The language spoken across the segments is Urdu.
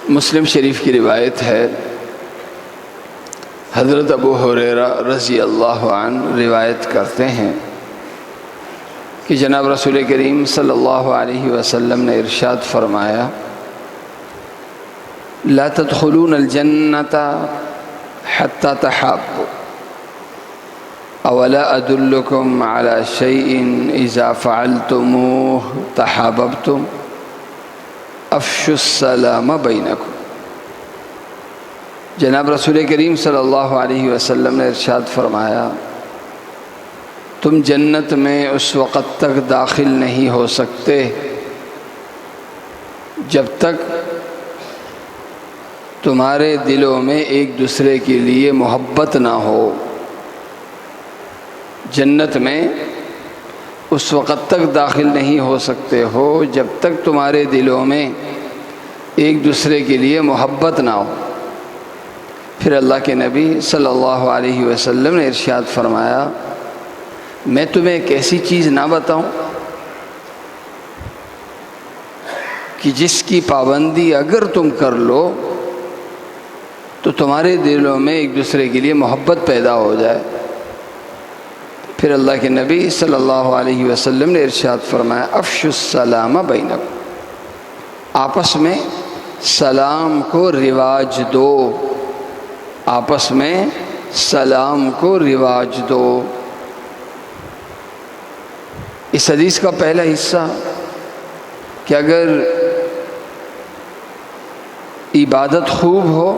مسلم شریف کی روایت ہے، حضرت ابو ہریرہ رضی اللہ عنہ روایت کرتے ہیں کہ جناب رسول کریم صلی اللہ علیہ وسلم نے ارشاد فرمایا، لا تدخلون الجنۃ حتی تحابوا اولا ادلکم علی شیء اذا فعلتموه تحاببتم افشوا السلام بینکم۔ جناب رسول کریم صلی اللہ علیہ وسلم نے ارشاد فرمایا، تم جنت میں اس وقت تک داخل نہیں ہو سکتے جب تک تمہارے دلوں میں ایک دوسرے کے لیے محبت نہ ہو۔ جنت میں اس وقت تک داخل نہیں ہو سکتے ہو جب تک تمہارے دلوں میں ایک دوسرے کے لیے محبت نہ ہو۔ پھر اللہ کے نبی صلی اللہ علیہ وسلم نے ارشاد فرمایا، میں تمہیں ایک ایسی چیز نہ بتاؤں کہ جس کی پابندی اگر تم کر لو تو تمہارے دلوں میں ایک دوسرے کے لیے محبت پیدا ہو جائے۔ پھر اللہ کے نبی صلی اللہ علیہ وسلم نے ارشاد فرمایا، افشوا السلام بینکم، آپس میں سلام کو رواج دو، آپس میں سلام کو رواج دو۔ اس حدیث کا پہلا حصہ کہ اگر عبادت خوب ہو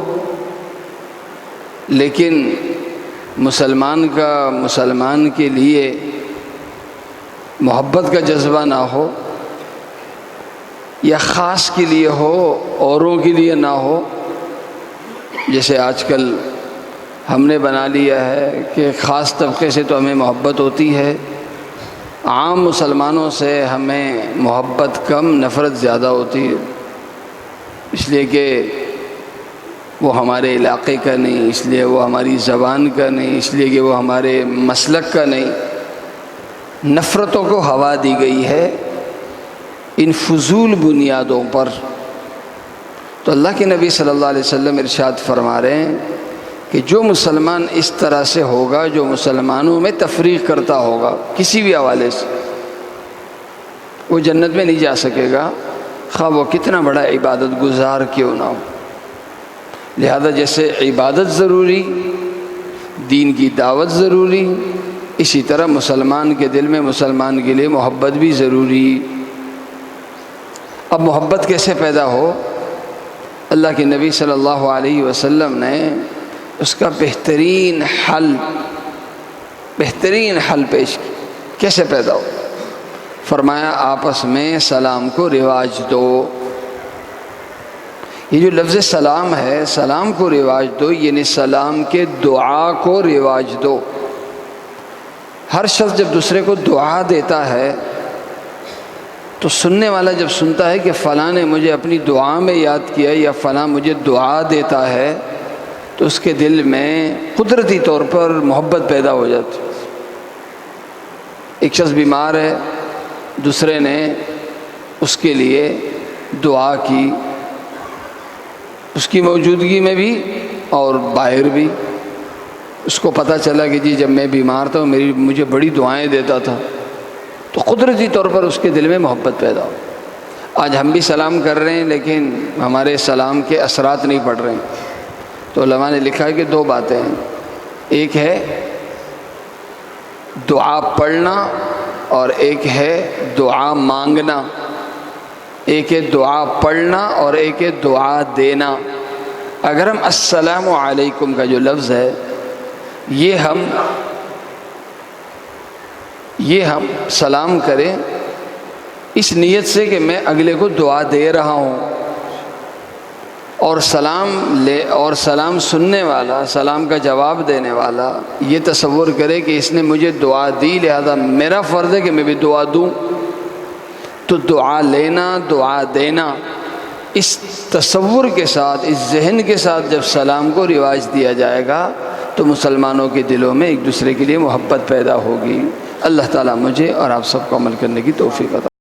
لیکن مسلمان کے لیے محبت کا جذبہ نہ ہو، یا خاص کے لیے ہو اوروں کے لیے نہ ہو، جیسے آج کل ہم نے بنا لیا ہے کہ خاص طبقے سے تو ہمیں محبت ہوتی ہے، عام مسلمانوں سے ہمیں محبت کم، نفرت زیادہ ہوتی ہے، اس لیے کہ وہ ہمارے علاقے کا نہیں، اس لیے وہ ہماری زبان کا نہیں، اس لیے کہ وہ ہمارے مسلک کا نہیں۔ نفرتوں کو ہوا دی گئی ہے ان فضول بنیادوں پر۔ تو اللہ کے نبی صلی اللہ علیہ وسلم ارشاد فرما رہے ہیں کہ جو مسلمان اس طرح سے ہوگا، جو مسلمانوں میں تفریق کرتا ہوگا کسی بھی حوالے سے، وہ جنت میں نہیں جا سکے گا، خواہ وہ کتنا بڑا عبادت گزار کیوں نہ ہو۔ لہذا جیسے عبادت ضروری، دین کی دعوت ضروری، اسی طرح مسلمان کے دل میں مسلمان کے لیے محبت بھی ضروری۔ اب محبت کیسے پیدا ہو؟ اللہ کے نبی صلی اللہ علیہ وسلم نے اس کا بہترین حل پیش کیا۔ کیسے پیدا ہو؟ فرمایا، آپس میں سلام کو رواج دو۔ یہ جو لفظ سلام ہے، سلام کو رواج دو، یعنی سلام کے دعا کو رواج دو۔ ہر شخص جب دوسرے کو دعا دیتا ہے تو سننے والا جب سنتا ہے کہ فلاں نے مجھے اپنی دعا میں یاد کیا یا فلاں مجھے دعا دیتا ہے تو اس کے دل میں قدرتی طور پر محبت پیدا ہو جاتی۔ ایک شخص بیمار ہے، دوسرے نے اس کے لیے دعا کی، اس کی موجودگی میں بھی اور باہر بھی۔ اس کو پتہ چلا کہ جی جب میں بیمار تھا مجھے بڑی دعائیں دیتا تھا، تو قدرتی طور پر اس کے دل میں محبت پیدا ہو۔ آج ہم بھی سلام کر رہے ہیں لیکن ہمارے سلام کے اثرات نہیں پڑ رہے ہیں۔ تو علماء نے لکھا ہے کہ دو باتیں ہیں، ایک ہے دعا پڑھنا اور ایک ہے دعا مانگنا۔ ایک ہے دعا پڑھنا اور ایک ہے دعا دینا۔ اگر ہم السلام علیکم کا جو لفظ ہے یہ ہم سلام کریں اس نیت سے کہ میں اگلے کو دعا دے رہا ہوں، اور سلام سننے والا، سلام کا جواب دینے والا یہ تصور کرے کہ اس نے مجھے دعا دی لہذا میرا فرض ہے کہ میں بھی دعا دوں۔ تو دعا لینا، دعا دینا، اس تصور کے ساتھ، اس ذہن کے ساتھ جب سلام کو رواج دیا جائے گا تو مسلمانوں کے دلوں میں ایک دوسرے کے لیے محبت پیدا ہوگی۔ اللہ تعالیٰ مجھے اور آپ سب کو عمل کرنے کی توفیق عطا